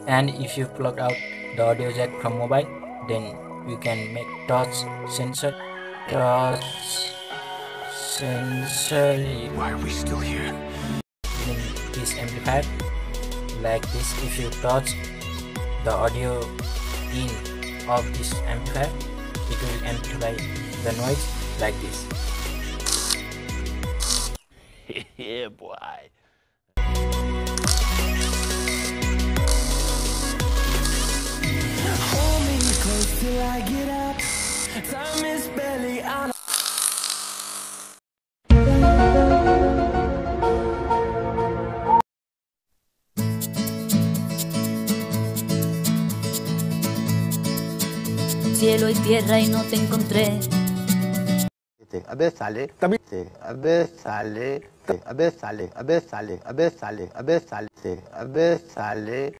And if you plug out the audio jack from mobile, then we can make touch sensor. Why are we still here? In this amplifier like this. If you touch the audio in of this amplifier, it will amplify the noise like this. Yeah, boy. Hold me close till I get up. Time is barely on. Cielo y tierra y no te encontré. A ver sale, también a ver sale, a ver sale, a ver sale, a ver sale, a ver sale, a ver sale.